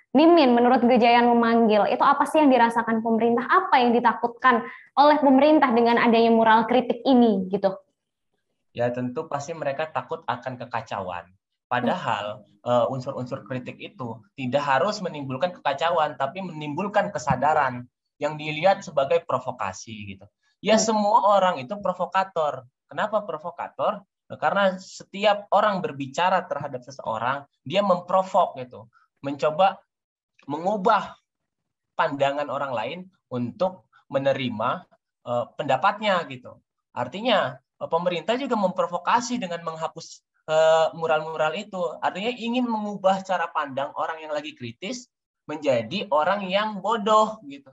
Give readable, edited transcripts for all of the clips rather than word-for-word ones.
Mimin, menurut Gejayan memanggil, itu apa sih yang dirasakan pemerintah? Apa yang ditakutkan oleh pemerintah dengan adanya mural kritik ini gitu? Ya tentu pasti mereka takut akan kekacauan. Padahal unsur-unsur kritik itu tidak harus menimbulkan kekacauan, tapi menimbulkan kesadaran yang dilihat sebagai provokasi gitu. Ya Hmm. semua orang itu provokator. Kenapa provokator? Karena setiap orang berbicara terhadap seseorang, dia memprovok gitu, mencoba mengubah pandangan orang lain untuk menerima pendapatnya gitu. Artinya pemerintah juga memprovokasi dengan menghapus mural-mural itu. Artinya ingin mengubah cara pandang orang yang lagi kritis menjadi orang yang bodoh gitu.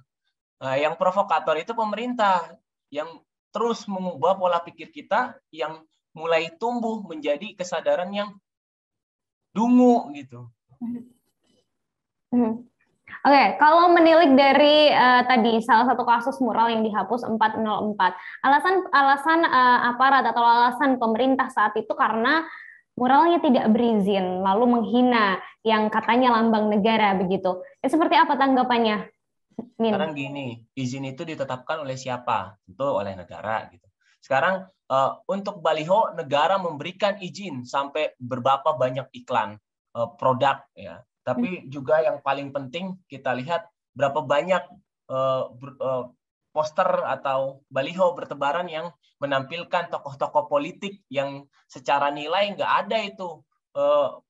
Nah, yang provokator itu pemerintah yang terus mengubah pola pikir kita yang mulai tumbuh menjadi kesadaran yang dungu gitu. Hmm. Oke, kalau menilik dari tadi salah satu kasus mural yang dihapus 404, alasan aparat atau alasan pemerintah saat itu karena muralnya tidak berizin, lalu menghina yang katanya lambang negara begitu. Seperti apa tanggapannya, Sekarang Min? gini, izin itu ditetapkan oleh siapa? Tentu oleh negara gitu. Sekarang untuk baliho negara memberikan izin sampai berapa banyak iklan produk ya. Tapi juga yang paling penting kita lihat berapa banyak poster atau baliho bertebaran yang menampilkan tokoh-tokoh politik yang secara nilai nggak ada itu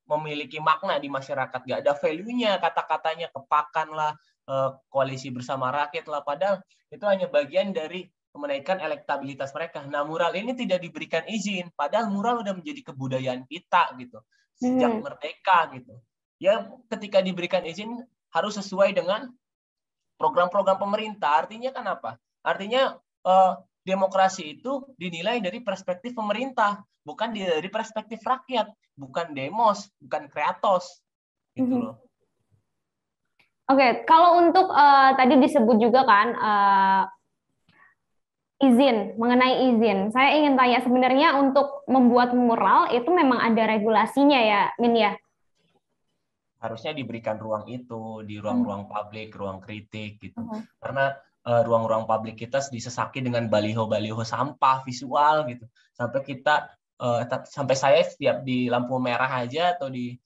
memiliki makna di masyarakat, nggak ada value-nya, kata-katanya kepakan lah, koalisi bersama rakyat lah, padahal itu hanya bagian dari menaikkan elektabilitas mereka. Nah, mural ini tidak diberikan izin, padahal mural udah menjadi kebudayaan kita gitu, sejak Hmm. merdeka gitu. Ya, ketika diberikan izin harus sesuai dengan program-program pemerintah. Artinya kan apa? Artinya demokrasi itu dinilai dari perspektif pemerintah, bukan dari perspektif rakyat, bukan demos, bukan kreatos, gitu Hmm. loh. Oke, kalau untuk tadi disebut juga kan izin, mengenai izin. Saya ingin tanya sebenarnya untuk membuat mural itu memang ada regulasinya ya, Min ya? Harusnya diberikan ruang itu di Hmm. ruang-ruang publik, ruang kritik gitu. Hmm. Karena ruang-ruang publik kita disesaki dengan baliho-baliho sampah visual gitu. Sampai kita sampai saya setiap di lampu merah aja atau di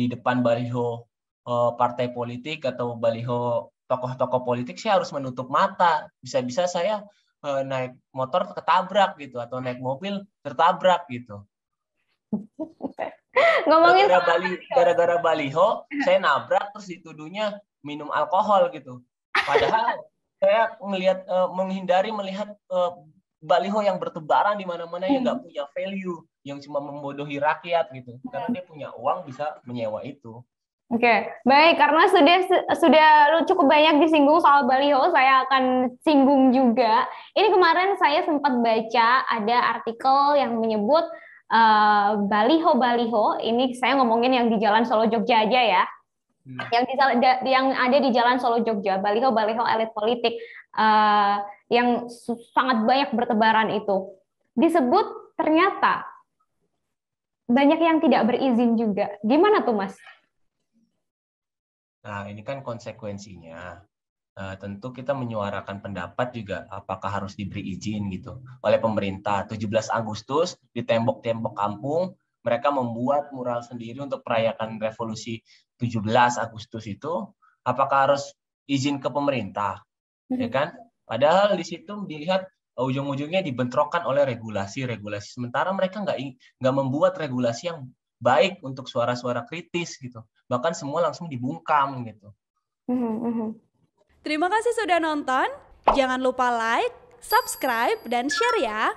depan baliho partai politik atau baliho tokoh-tokoh politik saya harus menutup mata. Bisa-bisa saya naik motor ketabrak gitu atau naik mobil tertabrak gitu. Ngomongin Gara-gara soal gara-gara baliho saya nabrak terus dituduhnya minum alkohol gitu. Padahal saya menghindari melihat baliho yang bertebaran di mana-mana yang nggak punya value, yang cuma membodohi rakyat gitu, karena dia punya uang bisa menyewa itu. Oke, baik. Karena sudah cukup banyak disinggung soal baliho, saya akan singgung juga. Ini kemarin saya sempat baca ada artikel yang menyebut baliho-baliho. Ini saya ngomongin yang di Jalan Solo Jogja aja ya. Hmm. Yang ada di Jalan Solo Jogja, baliho-baliho elit politik eh, yang sangat banyak bertebaran itu. Disebut ternyata banyak yang tidak berizin juga. Gimana tuh, Mas? Nah, ini kan konsekuensinya. Tentu kita menyuarakan pendapat juga apakah harus diberi izin gitu oleh pemerintah. 17 Agustus di tembok-tembok kampung mereka membuat mural sendiri untuk merayakan revolusi 17 Agustus itu. Apakah harus izin ke pemerintah, ya kan? Padahal di situ dilihat ujung-ujungnya dibentrokan oleh regulasi-regulasi. Sementara mereka nggak membuat regulasi yang baik untuk suara-suara kritis gitu. Bahkan semua langsung dibungkam gitu. Terima kasih sudah nonton. Jangan lupa like, subscribe, dan share ya.